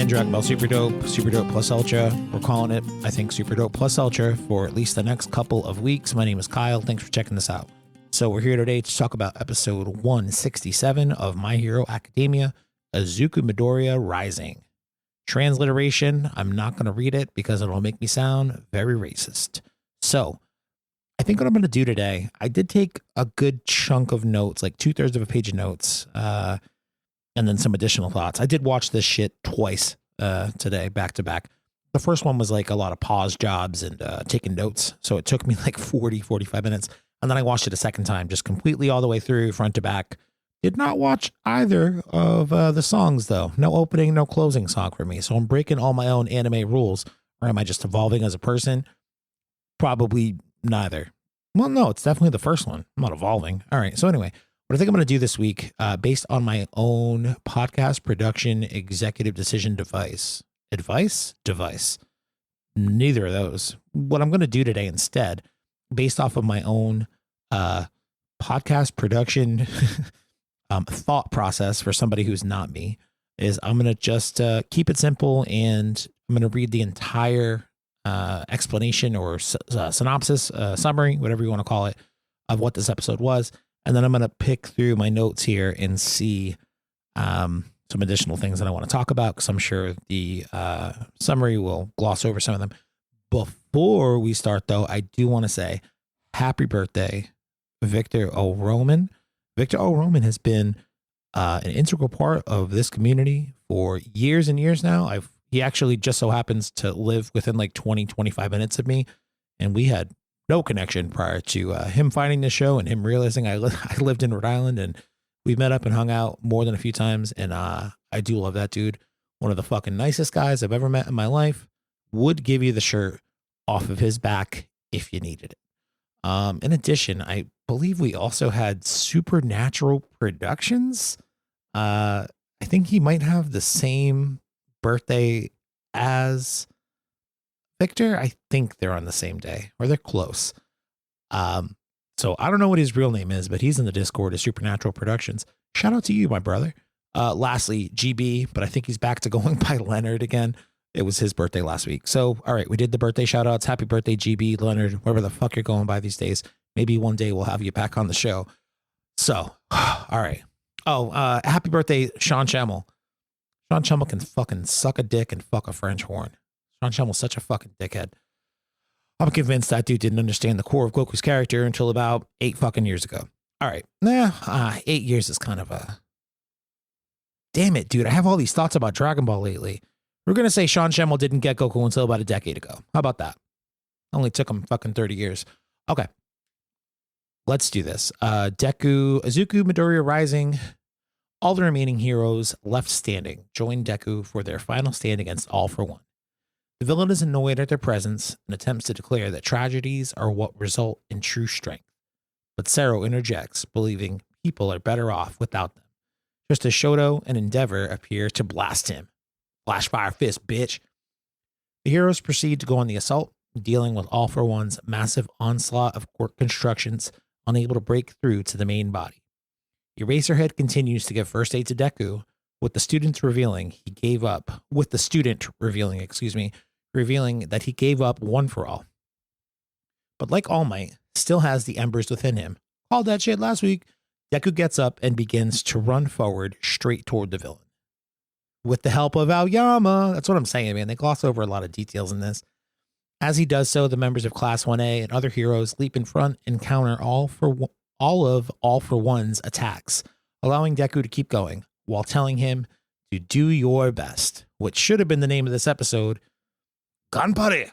Dragon Ball Super Dope Plus Ultra. We're calling it, I think, Super Dope Plus Ultra for at least the next couple of weeks. My name is Kyle. Thanks for checking this out. So we're here today to talk about episode 167 of My Hero Academia, Izuku Midoriya Rising. Transliteration, I'm not going to read it because it'll make me sound very racist. So I think what I'm going to do today, I did take a good chunk of notes, like 2/3 of a page of notes, and then some additional thoughts. I did watch this shit twice today, back to back. The first one was like a lot of pause jobs and taking notes. So it took me like 45 minutes. And then I watched it a second time, just completely all the way through, front to back. Did not watch either of the songs, though. No opening, no closing song for me. So I'm breaking all my own anime rules. Or am I just evolving as a person? Probably neither. Well, no, it's definitely the first one. I'm not evolving. All right. So anyway, what I think I'm going to do this week, based on my own podcast production executive decision device. Neither of those. What I'm going to do today instead, based off of my own podcast production thought process for somebody who's not me, is I'm going to just keep it simple, and I'm going to read the entire explanation or synopsis, summary, whatever you want to call it, of what this episode was. And then I'm going to pick through my notes here and see some additional things that I want to talk about, because I'm sure the summary will gloss over some of them. Before we start, though, I do want to say happy birthday, Victor O. Roman. Victor O. Roman has been an integral part of this community for years and years now. He actually just so happens to live within like 20-25 minutes of me, and we had no connection prior to him finding the show and him realizing I lived in Rhode Island, and we met up and hung out more than a few times. And I do love that dude. One of the fucking nicest guys I've ever met in my life. Would give you the shirt off of his back if you needed it. In addition, I believe we also had Supernatural Productions. I think he might have the same birthday as Victor. I think they're on the same day, or they're close. So I don't know what his real name is, but he's in the Discord of Supernatural Productions. Shout out to you, my brother. Lastly, GB, but I think he's back to going by Leonard again. It was his birthday last week. So, all right, we did the birthday shout outs. Happy birthday, GB, Leonard, wherever the fuck you're going by these days. Maybe one day we'll have you back on the show. So, all right. Oh, happy birthday, Sean Schemmel. Sean Schemmel can fucking suck a dick and fuck a French horn. Sean Schemmel's such a fucking dickhead. I'm convinced that dude didn't understand the core of Goku's character until about 8 fucking years ago. All right. 8 years is kind of a... Damn it, dude. I have all these thoughts about Dragon Ball lately. We're going to say Sean Schemmel didn't get Goku until about a decade ago. How about that? Only took him fucking 30 years. Okay. Let's do this. Deku, Izuku, Midoriya Rising. All the remaining heroes left standing join Deku for their final stand against All for One. The villain is annoyed at their presence and attempts to declare that tragedies are what result in true strength. But Sero interjects, believing people are better off without them. Just as Shoto and Endeavor appear to blast him. Flash fire fist, bitch. The heroes proceed to go on the assault, dealing with All for One's massive onslaught of quirk constructions, unable to break through to the main body. Eraserhead continues to give first aid to Deku, with the student revealing that he gave up one for all. But like All Might, still has the embers within him. Called that shit last week. Deku gets up and begins to run forward straight toward the villain. With the help of Aoyama. That's what I'm saying, man. They gloss over a lot of details in this. As he does so, the members of Class 1A and other heroes leap in front and counter all for One's attacks, allowing Deku to keep going while telling him to do your best, which should have been the name of this episode. Ganbare.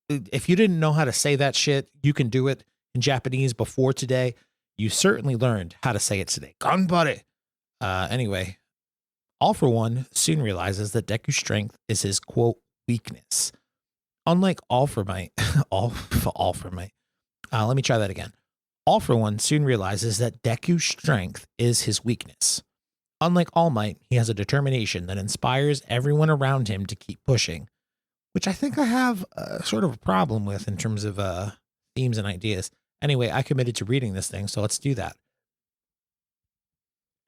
If you didn't know how to say that shit, you can do it in Japanese before today. You certainly learned how to say it today. Ganbare. Anyway, All for One soon realizes that Deku's strength is his, quote, weakness. Unlike All for Might, let me try that again. All for One soon realizes that Deku's strength is his weakness. Unlike All Might, he has a determination that inspires everyone around him to keep pushing, which I think I have sort of a problem with in terms of themes and ideas. Anyway, I committed to reading this thing, so let's do that.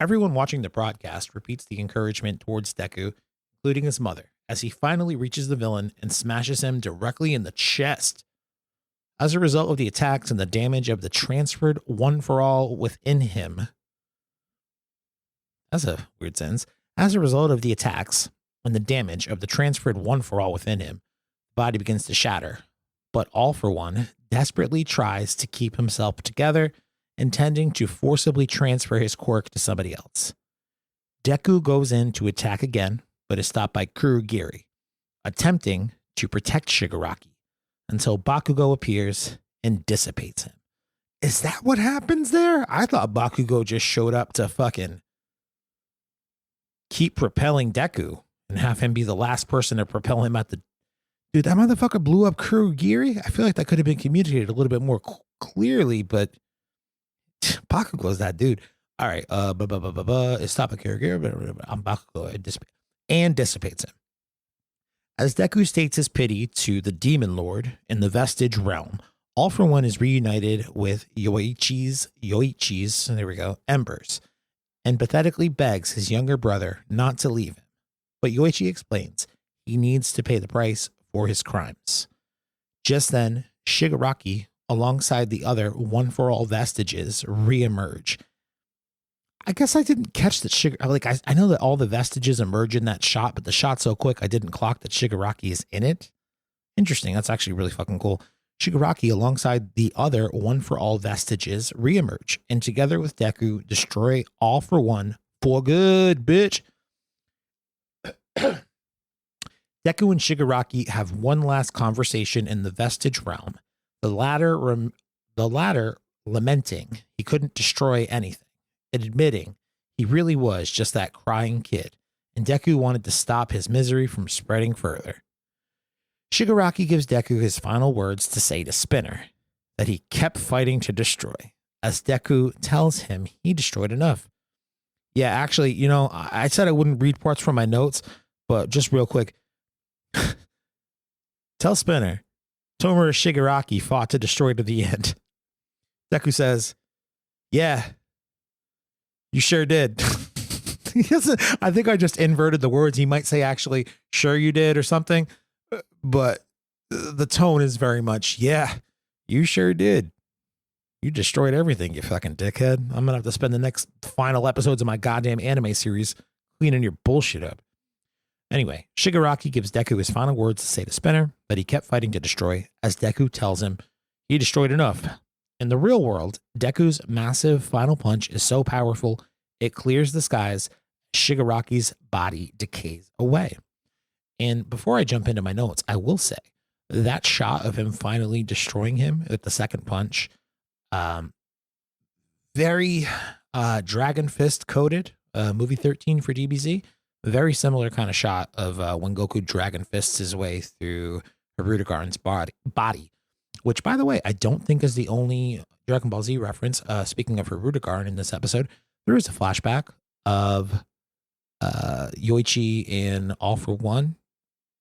Everyone watching the broadcast repeats the encouragement towards Deku, including his mother, as he finally reaches the villain and smashes him directly in the chest. As a result of the attacks and the damage of the transferred one for all within him, that's a weird sentence. As a result of the attacks and the damage of the transferred one for all within him, the body begins to shatter. But All for One desperately tries to keep himself together, intending to forcibly transfer his quirk to somebody else. Deku goes in to attack again, but is stopped by Kurogiri, attempting to protect Shigaraki until Bakugo appears and dissipates him. Is that what happens there? I thought Bakugo just showed up to fucking keep propelling Deku and have him be the last person to propel him at the... Dude, that motherfucker blew up Kurogiri? I feel like that could have been communicated a little bit more clearly, but Bakugo's that dude. All right, stop at Kurogiri, I'm Bakugo and dissipates him. As Deku states his pity to the Demon Lord in the Vestige realm, All for One is reunited with Yoichi's, there we go, embers, and pathetically begs his younger brother not to leave him. But Yoichi explains he needs to pay the price for his crimes. Just then, Shigaraki, alongside the other One for All Vestiges, reemerge. I guess I didn't catch that I know that all the Vestiges emerge in that shot, but the shot's so quick I didn't clock that Shigaraki is in it. Interesting. That's actually really fucking cool. Shigaraki, alongside the other One for All Vestiges, reemerge and together with Deku destroy All for One for good, bitch. Deku and Shigaraki have one last conversation in the Vestige realm. The latter lamenting he couldn't destroy anything, and admitting he really was just that crying kid, and Deku wanted to stop his misery from spreading further. Shigaraki gives Deku his final words to say to Spinner, that he kept fighting to destroy, as Deku tells him he destroyed enough. Yeah, actually, I said I wouldn't read parts from my notes, but just real quick, tell Spinner, Tomura Shigaraki fought to destroy to the end. Deku says, yeah, you sure did. I think I just inverted the words. He might say, actually, sure you did or something, but the tone is very much, yeah, you sure did. You destroyed everything, you fucking dickhead. I'm going to have to spend the next final episodes of my goddamn anime series cleaning your bullshit up. Anyway, Shigaraki gives Deku his final words to say to Spinner that he kept fighting to destroy, as Deku tells him he destroyed enough. In the real world, Deku's massive final punch is so powerful, it clears the skies. Shigaraki's body decays away. And before I jump into my notes, I will say that shot of him finally destroying him with the second punch, very Dragon Fist coded, movie 13 for DBZ. Very similar kind of shot of when Goku Dragon Fists his way through Hirudegarn's body, which, by the way, I don't think is the only Dragon Ball Z reference. Speaking of Hirudegarn in this episode, there is a flashback of Yoichi in All for One.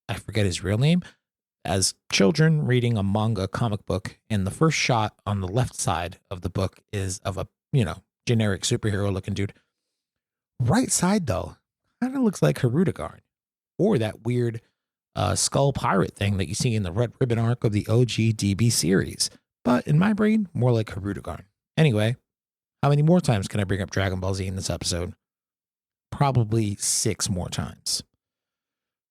I forget his real name. As children reading a manga comic book, and the first shot on the left side of the book is of a, generic superhero looking dude. Right side, though, kind of looks like Hirudegarn, or that weird skull pirate thing that you see in the Red Ribbon arc of the OG DB series. But in my brain, more like Hirudegarn. Anyway, how many more times can I bring up Dragon Ball Z in this episode? Probably 6 more times.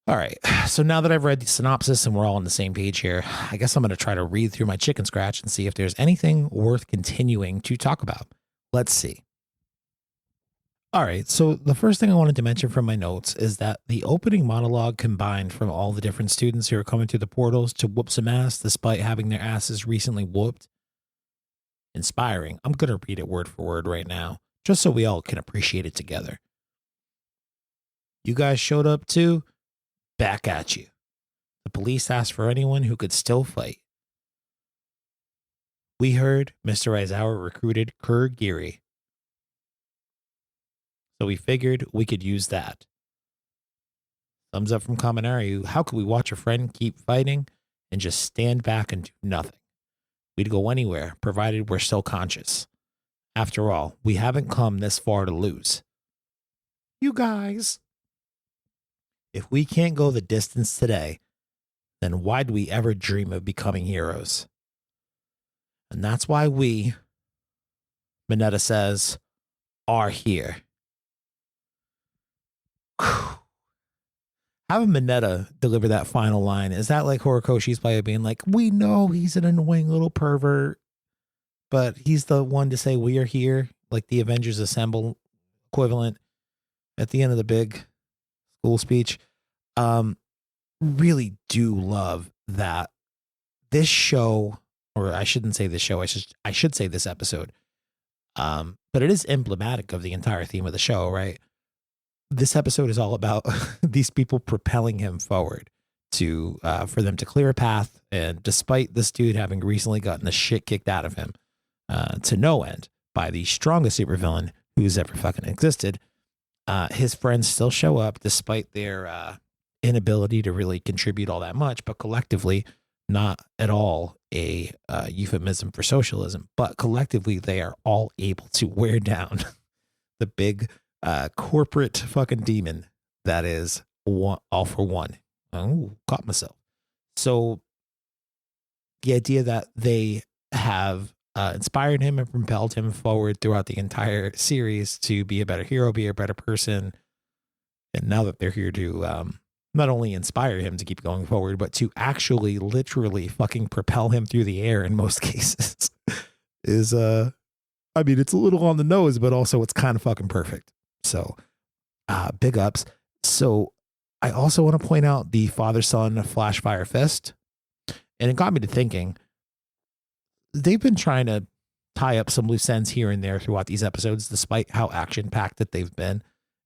All right, so now that I've read the synopsis and we're all on the same page here, I guess I'm going to try to read through my chicken scratch and see if there's anything worth continuing to talk about. Let's see. All right, so the first thing I wanted to mention from my notes is that the opening monologue combined from all the different students who are coming through the portals to whoop some ass despite having their asses recently whooped. Inspiring. I'm going to read it word for word right now, just so we all can appreciate it together. You guys showed up too? Back at you. The police asked for anyone who could still fight. We heard Mr. Aizawa recruited Kurogiri, so we figured we could use that. Thumbs up from Kaminari. How could we watch a friend keep fighting and just stand back and do nothing? We'd go anywhere, provided we're still conscious. After all, we haven't come this far to lose. You guys. if we can't go the distance today, then why'd we ever dream of becoming heroes? And that's why we, Mineta says, are here. Having Mineta deliver that final line, is that like Horikoshi's play of being like, we know he's an annoying little pervert, but he's the one to say we are here, like the Avengers Assemble equivalent at the end of the big school speech. Really do love that this show, or I shouldn't say this show, I should say this episode. But it is emblematic of the entire theme of the show, right? This episode is all about these people propelling him forward to for them to clear a path. And despite this dude having recently gotten the shit kicked out of him to no end by the strongest supervillain who's ever fucking existed, his friends still show up despite their inability to really contribute all that much, but collectively, not at all a euphemism for socialism, but collectively they are all able to wear down the big corporate fucking demon that is all for one. Oh, caught myself. So the idea that they have inspired him and propelled him forward throughout the entire series to be a better hero, be a better person. And now that they're here to not only inspire him to keep going forward, but to actually literally fucking propel him through the air in most cases is, I mean, it's a little on the nose, but also it's kind of fucking perfect. So big ups. So I also want to point out the father-son flash fire fist. And it got me to thinking, they've been trying to tie up some loose ends here and there throughout these episodes, despite how action-packed that they've been.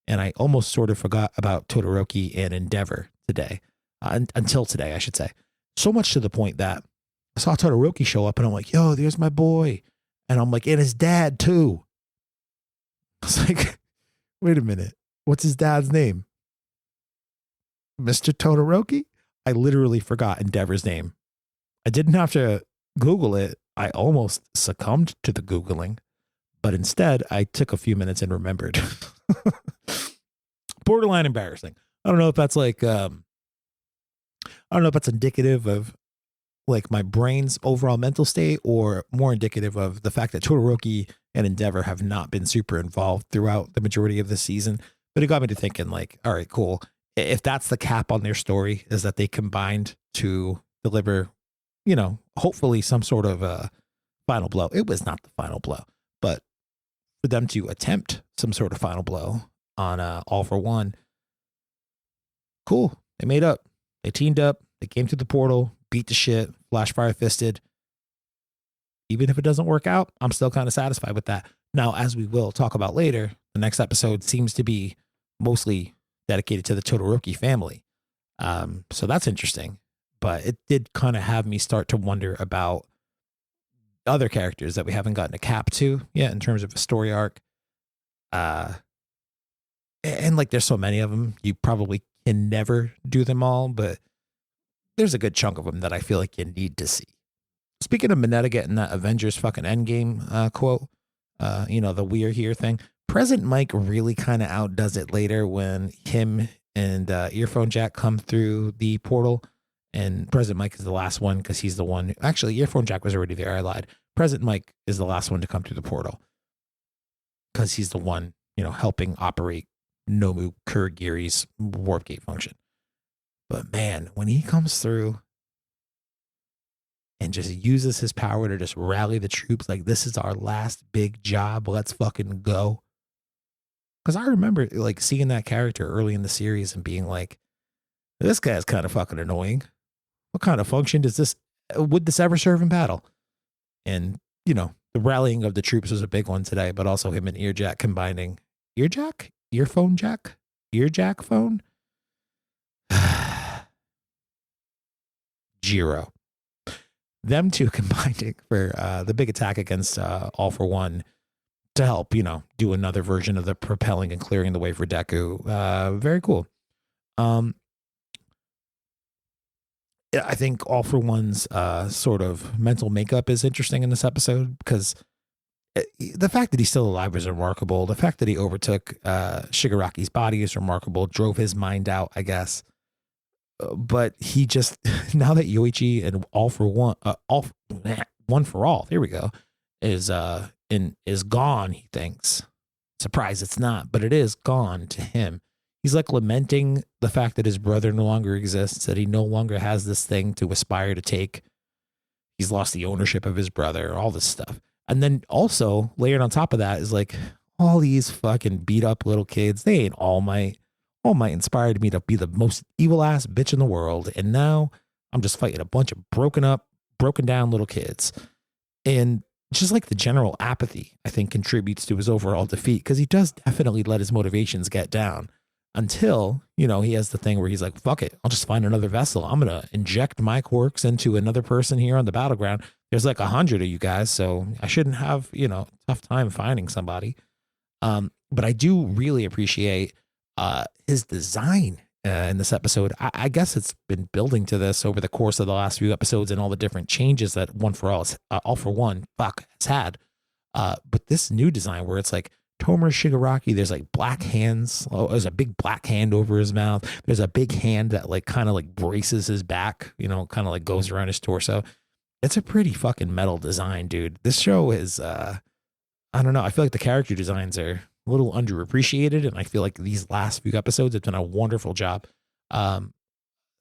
And I almost sort of forgot about Todoroki and Endeavor today, until today, I should say. So much to the point that I saw Todoroki show up and I'm like, yo, there's my boy. And I'm like, and his dad too. I was like, wait a minute. What's his dad's name? Mr. Todoroki? I literally forgot Endeavor's name. I didn't have to Google it. I almost succumbed to the Googling, but instead I took a few minutes and remembered. Borderline embarrassing. I don't know if that's like, I don't know if that's indicative of like my brain's overall mental state or more indicative of the fact that Todoroki and Endeavor have not been super involved throughout the majority of the season. But it got me to thinking like, all right, cool. If that's the cap on their story, is that they combined to deliver, you know, hopefully some sort of a final blow. It was not the final blow, but for them to attempt some sort of final blow on All for One, cool. They made up. They teamed up. They came through the portal, beat the shit, flash fire fisted. Even if it doesn't work out, I'm still kind of satisfied with that. Now, as we will talk about later, the next episode seems to be mostly dedicated to the Todoroki family. So that's interesting. But it did kind of have me start to wonder about other characters that we haven't gotten a cap to yet in terms of a story arc. And like there's so many of them, you probably can never do them all, but there's a good chunk of them that I feel like you need to see. Speaking of Mineta getting that Avengers fucking Endgame quote, you know, the we're here thing, President Mike really kind of outdoes it later when him and Earphone Jack come through the portal. And President Mike is the last one because he's the one. Actually, Earphone Jack was already there. I lied. President Mike is the last one to come through the portal because he's the one, you know, helping operate Nomu Kurogiri's warp gate function. But man, when he comes through and just uses his power to just rally the troops like this is our last big job, let's fucking go. Because I remember like seeing that character early in the series and being like, this guy's kind of fucking annoying. What kind of function would this ever serve in battle? And, you know, the rallying of the troops was a big one today, but also him and Earjack combining. Earjack? Earphone Jack? Earjack phone? Jiro. Them two combining for the big attack against All for One to help, you know, do another version of the propelling and clearing the way for Deku. Very cool. I think All for One's sort of mental makeup is interesting in this episode because The fact that he's still alive is remarkable. The fact that he overtook Shigaraki's body is remarkable. Drove his mind out, I guess. But he just now that Yoichi and one for all, there we go, is gone. He thinks. Surprise, it's not, but it is gone to him. He's like lamenting the fact that his brother no longer exists, that he no longer has this thing to aspire to take. He's lost the ownership of his brother, all this stuff. And then also layered on top of that is like all these fucking beat up little kids. They ain't All Might. All Might inspired me to be the most evil ass bitch in the world. And now I'm just fighting a bunch of broken down little kids. And just like the general apathy, I think contributes to his overall defeat, because he does definitely let his motivations get down until, he has the thing where he's like, fuck it, I'll just find another vessel. I'm going to inject my quirks into another person here on the battleground. There's like 100 of you guys, so I shouldn't have, tough time finding somebody. But I do really appreciate his design in this episode. I guess it's been building to this over the course of the last few episodes and all the different changes that All for One has had. But this new design where it's like Tomura Shigaraki, there's like black hands. Oh, there's a big black hand over his mouth. There's a big hand that like kind of like braces his back, kind of like goes around his torso. It's a pretty fucking metal design, dude. This show is, I don't know. I feel like the character designs are a little underappreciated, and I feel like these last few episodes have done a wonderful job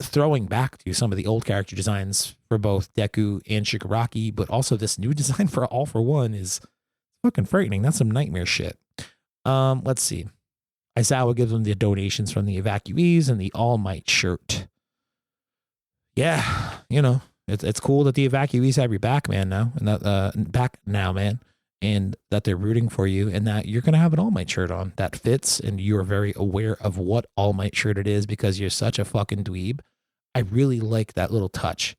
throwing back to some of the old character designs for both Deku and Shigaraki, but also this new design for All for One is fucking frightening. That's some nightmare shit. Let's see. Aizawa gives them the donations from the evacuees and the All Might shirt. Yeah, it's cool that the evacuees have your back, man. Now and that back now, man. And that they're rooting for you, and that you're going to have an All Might shirt on that fits, and you're very aware of what All Might shirt it is because you're such a fucking dweeb. I really like that little touch.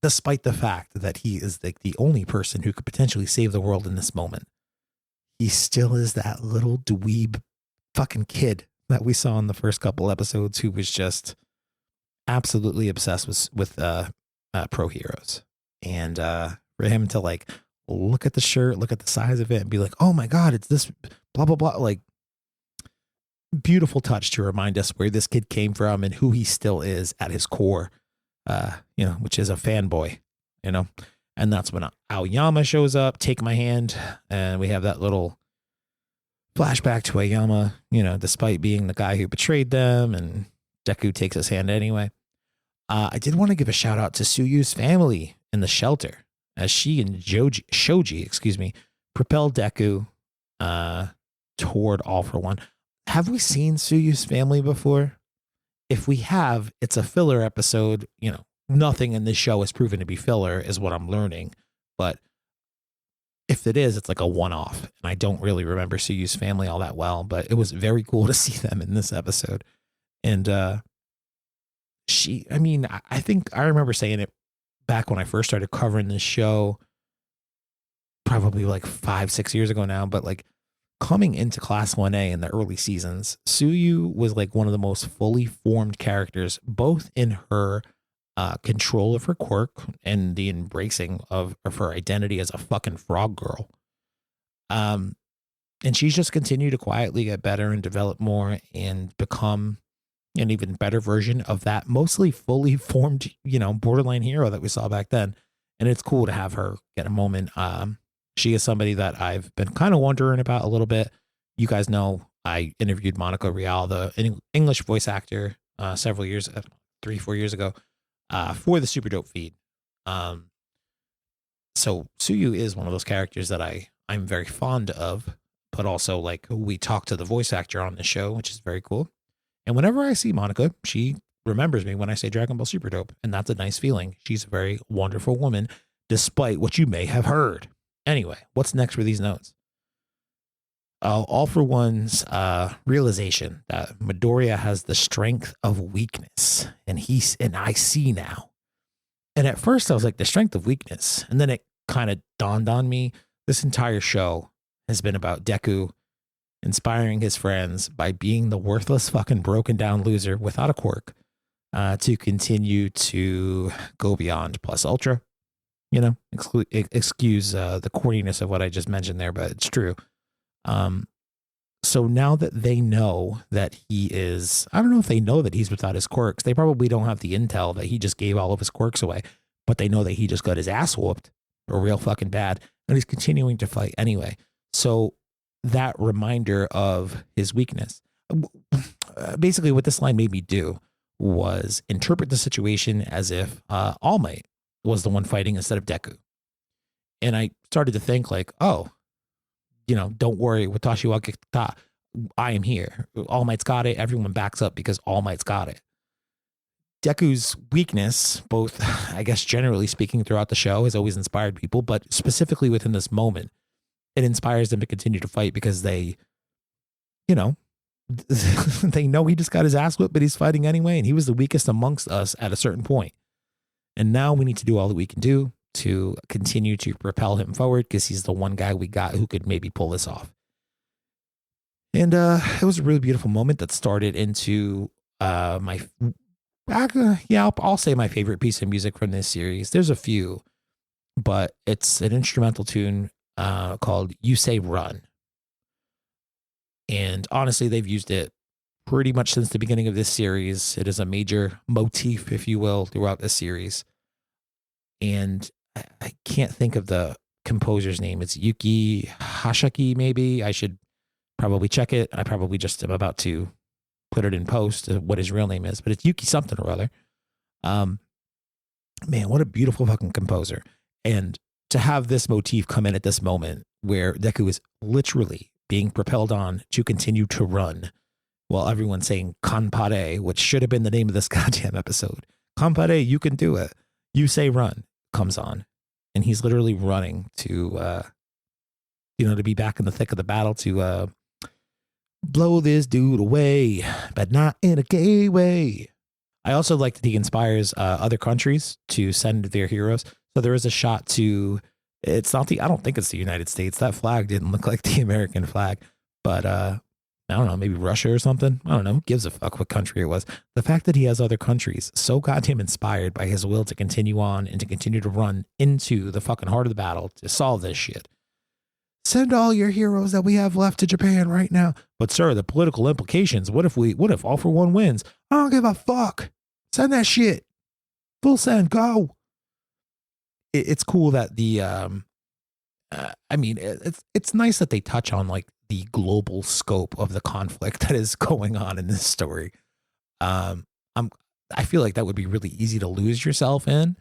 Despite the fact that he is like the only person who could potentially save the world in this moment, he still is that little dweeb fucking kid that we saw in the first couple episodes who was just absolutely obsessed with pro heroes. And for him to like look at the shirt, look at the size of it, and be like, oh my God, it's this blah, blah, blah. Like, beautiful touch to remind us where this kid came from and who he still is at his core, which is a fanboy, and that's when Aoyama shows up, take my hand, and we have that little flashback to Aoyama, despite being the guy who betrayed them, and Deku takes his hand anyway. I did want to give a shout out to Suyu's family in the shelter, as she and Shoji, propel Deku toward All for One. Have we seen Suyu's family before? If we have, it's a filler episode. Nothing in this show is proven to be filler, is what I'm learning. But if it is, it's like a one-off. And I don't really remember Suyu's family all that well, but it was very cool to see them in this episode. And I think I remember saying it back when I first started covering this show, probably like 5-6 years ago now, but like coming into Class 1A in the early seasons, Suyu was like one of the most fully formed characters, both in her control of her quirk and the embracing of her identity as a fucking frog girl. And she's just continued to quietly get better and develop more and become an even better version of that mostly fully formed, borderline hero that we saw back then. And it's cool to have her get a moment. She is somebody that I've been kind of wondering about a little bit. You guys know I interviewed Monica Rial, the English voice actor, several years, 3-4 years ago, for the Super Dope feed. So Suyu is one of those characters that I'm very fond of, but also like we talk to the voice actor on the show, which is very cool. And whenever I see Monica, she remembers me when I say Dragon Ball Super Dope. And that's a nice feeling. She's a very wonderful woman, despite what you may have heard. Anyway, what's next for these notes? All for One's realization that Midoriya has the strength of weakness. And I see now. And at first I was like, the strength of weakness. And then it kind of dawned on me. This entire show has been about Deku inspiring his friends by being the worthless fucking broken down loser without a quirk to continue to go beyond plus ultra, excuse the corniness of what I just mentioned there, but it's true. So now that they know that he is, I don't know if they know that he's without his quirks. They probably don't have the intel that he just gave all of his quirks away, but they know that he just got his ass whooped or real fucking bad, and he's continuing to fight anyway. So that reminder of his weakness, basically what this line made me do was interpret the situation as if All Might was the one fighting instead of Deku. And I started to think like, oh, don't worry, Watashi wa Gekita, I am here. All Might's got it. Everyone backs up because All Might's got it. Deku's weakness, both, I guess, generally speaking throughout the show, has always inspired people, but specifically within this moment, it inspires them to continue to fight because they, they know he just got his ass whipped, but he's fighting anyway, and he was the weakest amongst us at a certain point. And now we need to do all that we can do to continue to propel him forward because he's the one guy we got who could maybe pull this off. And it was a really beautiful moment that started into I'll say my favorite piece of music from this series. There's a few, but it's an instrumental tune called You Say Run. And honestly, they've used it pretty much since the beginning of this series. It is a major motif, if you will, throughout this series. And I can't think of the composer's name. It's Yuki Hashaki, maybe. I should probably check it. I probably just am about to put it in post what his real name is, but it's Yuki something or other. Man, what a beautiful fucking composer. And to have this motif come in at this moment where Deku is literally being propelled on to continue to run while everyone's saying Kanpare, which should have been the name of this goddamn episode. Kanpare, you can do it. You Say Run comes on, and he's literally running to to be back in the thick of the battle to blow this dude away, but not in a gay way. I also like that he inspires other countries to send their heroes. So there is a shot to, it's not I don't think it's the United States. That flag didn't look like the American flag, but I don't know, maybe Russia or something. I don't know. Who gives a fuck what country it was? The fact that he has other countries so goddamn inspired by his will to continue on and to continue to run into the fucking heart of the battle to solve this shit. Send all your heroes that we have left to Japan right now. But sir, the political implications, what if All for One wins? I don't give a fuck. Send that shit. Full send, go. It's cool that it's nice that they touch on like the global scope of the conflict that is going on in this story. I feel like that would be really easy to lose yourself in.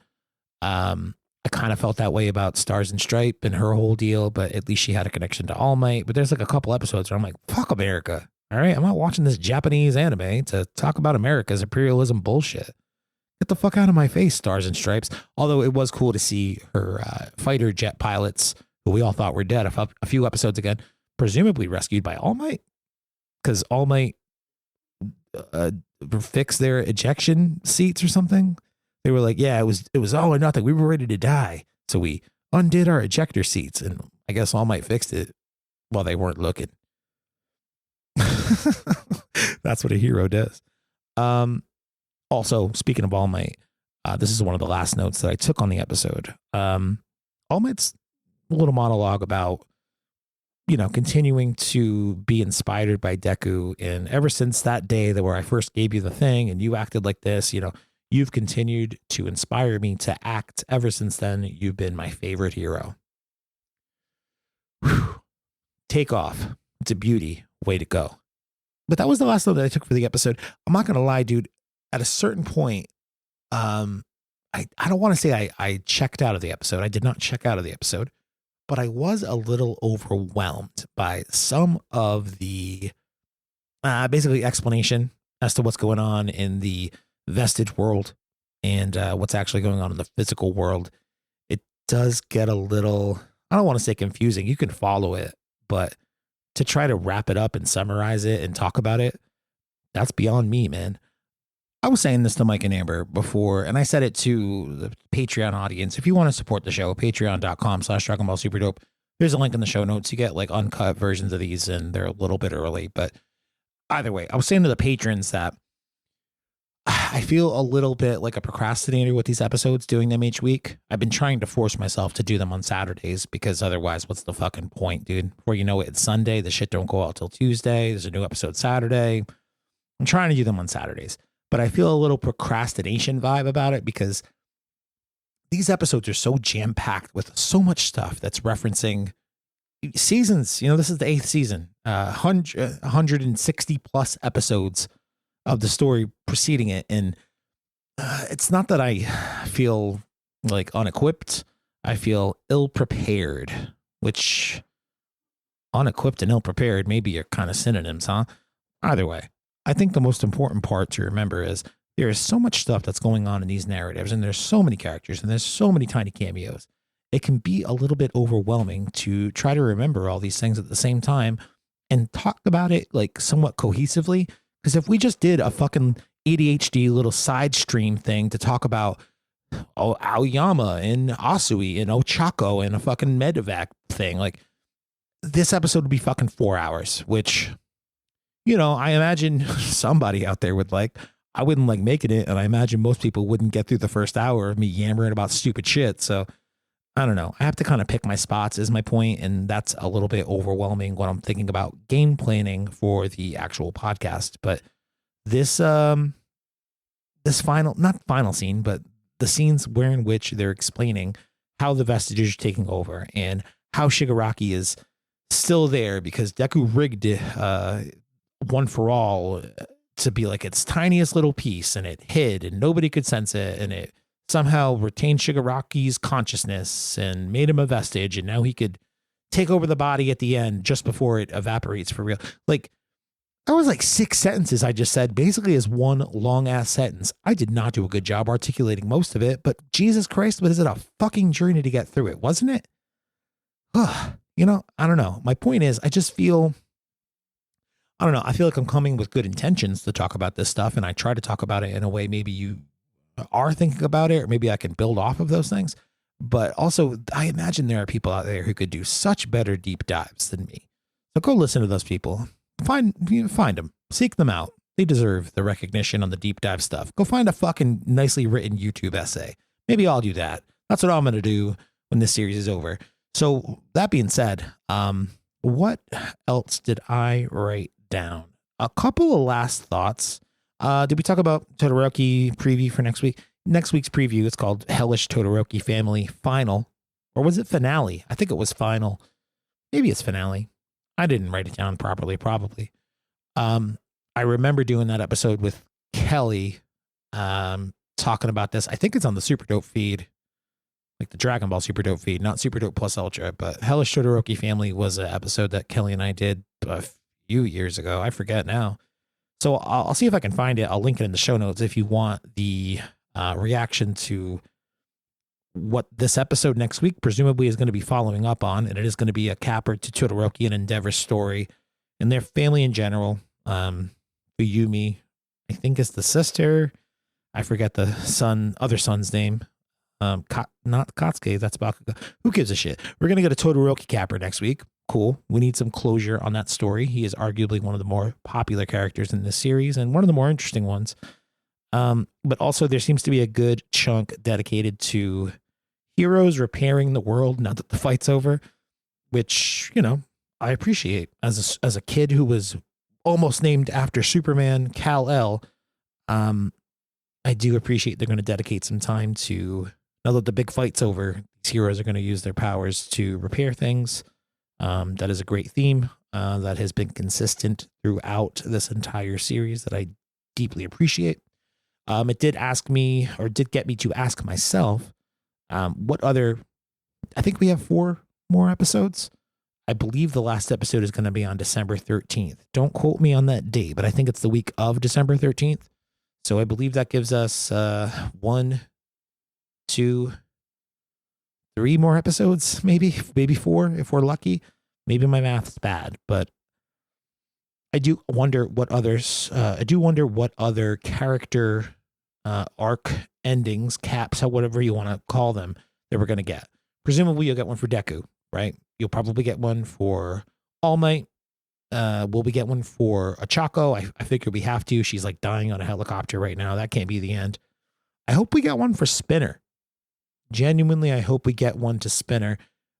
I kind of felt that way about Stars and Stripe and her whole deal, but at least she had a connection to All Might. But there's like a couple episodes where I'm like, fuck America. All right, I'm not watching this Japanese anime to talk about America's imperialism bullshit. Get the fuck out of my face, Stars and Stripes. Although it was cool to see her fighter jet pilots, who we all thought were dead a few episodes again, presumably rescued by All Might. Because All Might fixed their ejection seats or something. They were like, yeah, it was all or nothing. We were ready to die. So we undid our ejector seats, and I guess All Might fixed it while they weren't looking. That's what a hero does. Also, speaking of All Might, this is one of the last notes that I took on the episode. All Might's little monologue about, continuing to be inspired by Deku. And ever since that day where I first gave you the thing and you acted like this, you've continued to inspire me to act. Ever since then, you've been my favorite hero. Whew. Take off. It's a beauty. Way to go. But that was the last note that I took for the episode. I'm not going to lie, dude. At a certain point, I don't want to say I checked out of the episode. I did not check out of the episode, but I was a little overwhelmed by some of the basically explanation as to what's going on in the Vestige world and what's actually going on in the physical world. It does get a little, I don't want to say confusing. You can follow it, but to try to wrap it up and summarize it and talk about it, that's beyond me, man. I was saying this to Mike and Amber before, and I said it to the Patreon audience. If you want to support the show, patreon.com/DragonBallSuperDope. There's a link in the show notes. You get like uncut versions of these, and they're a little bit early. But either way, I was saying to the patrons that I feel a little bit like a procrastinator with these episodes, doing them each week. I've been trying to force myself to do them on Saturdays because otherwise, what's the fucking point, dude? Before you know it, it's Sunday. The shit don't go out till Tuesday. There's a new episode Saturday. I'm trying to do them on Saturdays, but I feel a little procrastination vibe about it because these episodes are so jam packed with so much stuff that's referencing seasons. You know, this is the 8th season, 160 plus episodes of the story preceding it. And it's not that I feel like unequipped. I feel ill prepared, which unequipped and ill prepared maybe are kind of synonyms, huh? Either way, I think the most important part to remember is there is so much stuff that's going on in these narratives, and there's so many characters, and there's so many tiny cameos. It can be a little bit overwhelming to try to remember all these things at the same time and talk about it like somewhat cohesively. Because if we just did a fucking ADHD little side stream thing to talk about Aoyama and Asui and Ochako and a fucking medevac thing, like this episode would be fucking 4 hours, which, you know, I imagine somebody out there would like. I wouldn't like making it, and I imagine most people wouldn't get through the first hour of me yammering about stupid shit. So I don't know. I have to kind of pick my spots is my point, and that's a little bit overwhelming when I'm thinking about game planning for the actual podcast. But this this final, not final scene, but the scenes wherein which they're explaining how the Vestiges are taking over and how Shigaraki is still there because Deku rigged it one for all to be like its tiniest little piece, and it hid and nobody could sense it, and it somehow retained Shigaraki's consciousness and made him a vestige, and now he could take over the body at the end just before it evaporates for real. Like, that was like 6 sentences I just said, basically as one long ass sentence. I did not do a good job articulating most of it, but Jesus Christ, what is it, a fucking journey to get through it, wasn't it? You know, I don't know. My point is, I just feel, I don't know. I feel like I'm coming with good intentions to talk about this stuff, and I try to talk about it in a way maybe you are thinking about it, or maybe I can build off of those things. But also, I imagine there are people out there who could do such better deep dives than me. So go listen to those people. Find them. Seek them out. They deserve the recognition on the deep dive stuff. Go find a fucking nicely written YouTube essay. Maybe I'll do that. That's what I'm going to do when this series is over. So that being said, what else did I write down? A couple of last thoughts. Did we talk about Todoroki preview for next week? Next week's preview is called Hellish Todoroki Family Final. Or was it finale? I think it was final. Maybe it's finale. I didn't write it down properly, probably. I remember doing that episode with Kelly, talking about this. I think it's on the Super Dope feed, like the Dragon Ball Super Dope feed, not Super Dope Plus Ultra, but Hellish Todoroki Family was an episode that Kelly and I did a few years ago. I forget now. So I'll see if I can find it. I'll link it in the show notes if you want the reaction to what this episode next week presumably is going to be following up on. And it is going to be a capper to Todoroki and Endeavor's story and their family in general. Yumi, I think, is the sister. I forget the other son's name. Not Katsuki, that's Bakugo. Who gives a shit? We're going to get a Todoroki capper next week. Cool. We need some closure on that story. He is arguably one of the more popular characters in this series and one of the more interesting ones. But also there seems to be a good chunk dedicated to heroes repairing the world now that the fight's over, which, you know, I appreciate. As a kid who was almost named after Superman, Kal-El, I do appreciate they're going to dedicate some time to, now that the big fight's over, these heroes are going to use their powers to repair things. That is a great theme that has been consistent throughout this entire series that I deeply appreciate. It did get me to ask myself, what other, I think we have 4 more episodes. I believe the last episode is going to be on December 13th. Don't quote me on that date, but I think it's the week of December 13th. So I believe that gives us 1, 2, 3 more episodes, maybe 4 if we're lucky. Maybe my math's bad, but I do wonder what other character arc endings, caps, whatever you want to call them, that we're going to get. Presumably you'll get one for Deku, right? You'll probably get one for All Might. Will we get one for a Chaco? I figure we have to. She's like dying on a helicopter right now. That can't be the end. I hope we get one for Spinner. Genuinely, I hope we get one to Spinner.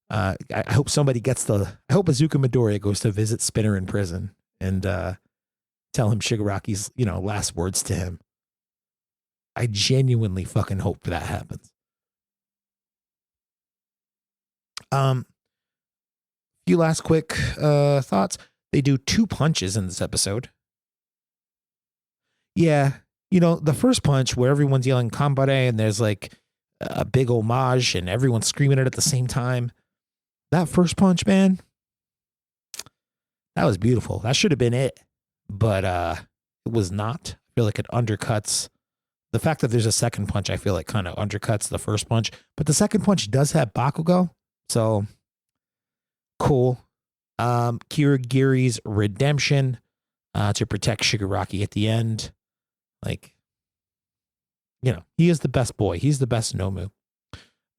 I hope somebody gets I hope Izuku Midoriya goes to visit Spinner in prison and tell him Shigaraki's, last words to him. I genuinely fucking hope that happens. Few last quick thoughts. They do 2 punches in this episode. Yeah, the first punch where everyone's yelling ganbare and there's like a big homage and everyone's screaming it at the same time. That first punch, man, that was beautiful. That should have been it, but it was not. I feel like it undercuts the fact that there's a second punch. I feel like kind of undercuts the first punch, but the second punch does have Bakugo, so cool. Kirigiri's redemption to protect Shigaraki at the end. Like, he is the best boy. He's the best Nomu.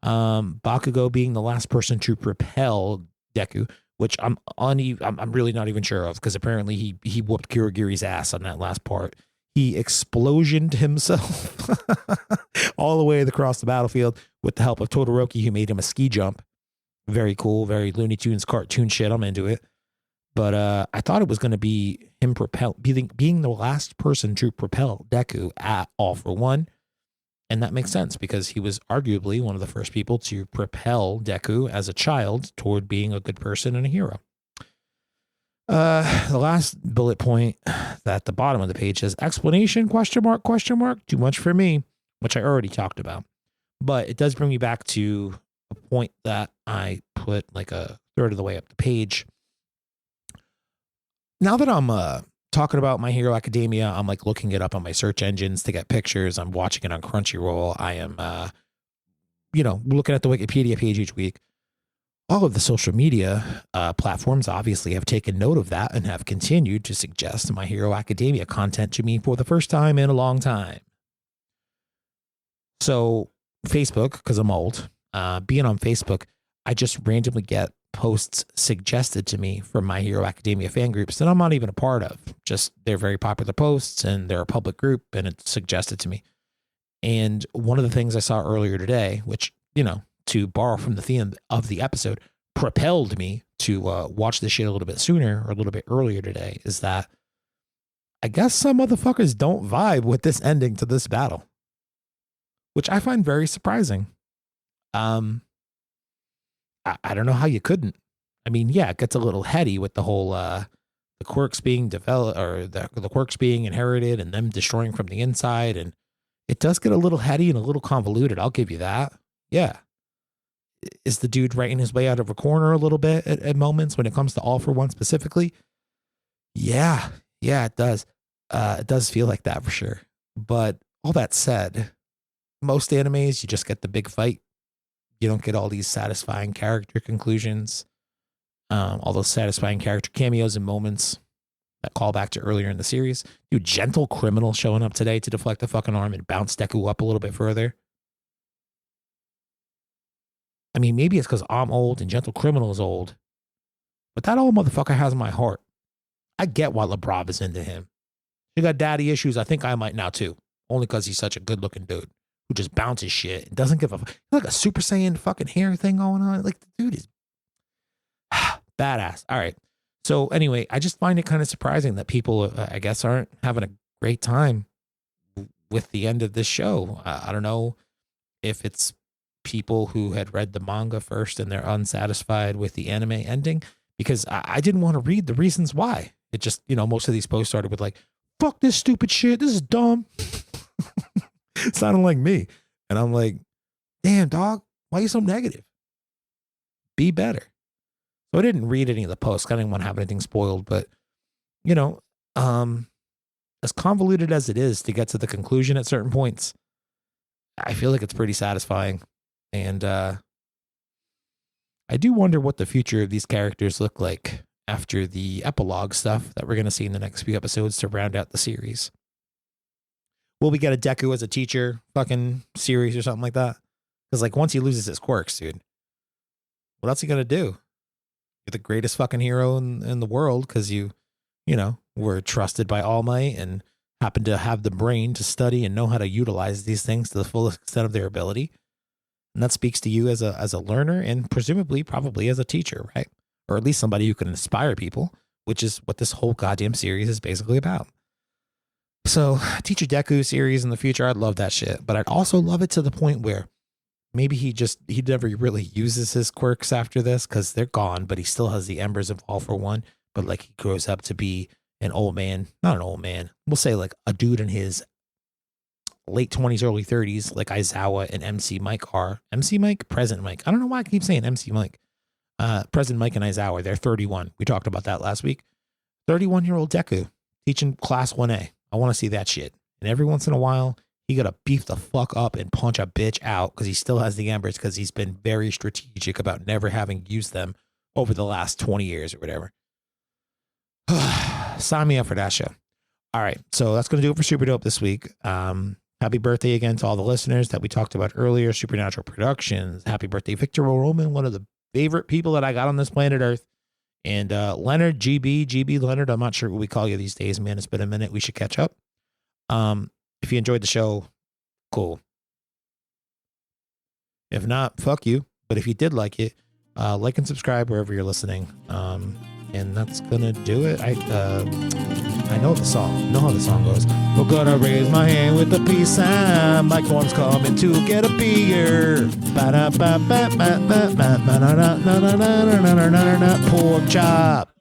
Bakugo being the last person to propel Deku, which I'm really not even sure of, because apparently he whooped Kirigiri's ass on that last part. He explosioned himself all the way across the battlefield with the help of Todoroki, who made him a ski jump. Very cool, very Looney Tunes cartoon shit. I'm into it. But I thought it was going to be him being the last person to propel Deku at All for One. And that makes sense because he was arguably one of the first people to propel Deku as a child toward being a good person and a hero. The last bullet point at the bottom of the page says explanation, question mark, too much for me, which I already talked about. But it does bring me back to a point that I put like a third of the way up the page. Now that I'm talking about My Hero Academia, I'm like looking it up on my search engines to get pictures. I'm watching it on Crunchyroll. I am, looking at the Wikipedia page each week. All of the social media platforms obviously have taken note of that and have continued to suggest My Hero Academia content to me for the first time in a long time. So Facebook, because I'm old, being on Facebook, I just randomly get posts suggested to me from My Hero Academia fan groups that I'm not even a part of. Just they're very popular posts and they're a public group and it's suggested to me. And one of the things I saw earlier today, which, to borrow from the theme of the episode, propelled me to watch this shit a little bit sooner or a little bit earlier today, is that I guess some motherfuckers don't vibe with this ending to this battle, which I find very surprising. I don't know how you couldn't. I mean, yeah, it gets a little heady with the whole the quirks being developed or the quirks being inherited and them destroying from the inside, and it does get a little heady and a little convoluted. I'll give you that. Yeah. Is the dude writing his way out of a corner a little bit at moments when it comes to All for One specifically? Yeah, it does. It does feel like that for sure. But all that said, most animes, you just get the big fight. You don't get all these satisfying character conclusions, all those satisfying character cameos and moments that call back to earlier in the series. Dude, Gentle Criminal showing up today to deflect the fucking arm and bounce Deku up a little bit further. I mean, maybe it's because I'm old and Gentle Criminal is old, but that old motherfucker has my heart. I get why LeBron is into him. He got daddy issues. I think I might now too, only because he's such a good looking dude who just bounces shit and doesn't give a like a Super Saiyan fucking hair thing going on. Like the dude is badass. All right. So anyway, I just find it kind of surprising that people, I guess, aren't having a great time with the end of this show. I don't know if it's people who had read the manga first and they're unsatisfied with the anime ending, because I didn't want to read the reasons why. It just, most of these posts started with like, fuck this stupid shit. This is dumb. Sounding like me. And I'm like, damn, dog, why are you so negative? Be better. So I didn't read any of the posts. I didn't want to have anything spoiled, but as convoluted as it is to get to the conclusion at certain points, I feel like it's pretty satisfying. And I do wonder what the future of these characters look like after the epilogue stuff that we're going to see in the next few episodes to round out the series. Will we get a Deku as a teacher fucking series or something like that? Because like once he loses his quirks, dude, what else he going to do? You're the greatest fucking hero in the world because you were trusted by All Might and happened to have the brain to study and know how to utilize these things to the fullest extent of their ability. And that speaks to you as a learner and presumably probably as a teacher, right? Or at least somebody who can inspire people, which is what this whole goddamn series is basically about. So Teacher Deku series in the future, I'd love that shit. But I'd also love it to the point where maybe he never really uses his quirks after this because they're gone, but he still has the embers of All for One. But like he grows up to be an old man, not an old man. We'll say like a dude in his late 20s, early 30s, like Aizawa and MC Mike are. MC Mike? Present Mike. I don't know why I keep saying MC Mike. Present Mike and Aizawa, they're 31. We talked about that last week. 31-year-old Deku teaching class 1A. I want to see that shit. And every once in a while, he got to beef the fuck up and punch a bitch out because he still has the embers because he's been very strategic about never having used them over the last 20 years or whatever. Sign me up for that show. All right. So that's going to do it for Super Dope this week. Happy birthday again to all the listeners that we talked about earlier. Supernatural Productions. Happy birthday, Victor Roman, one of the favorite people that I got on this planet Earth. And Leonard, GB Leonard, I'm not sure what we call you these days, man. It's been a minute. We should catch up. If you enjoyed the show, cool. If not, fuck you. But if you did like it, like and subscribe wherever you're listening. And that's gonna do it. I know the song. Know how the song goes. We're gonna raise my hand with the peace sign. My corn's coming to get a beer. Pork chop.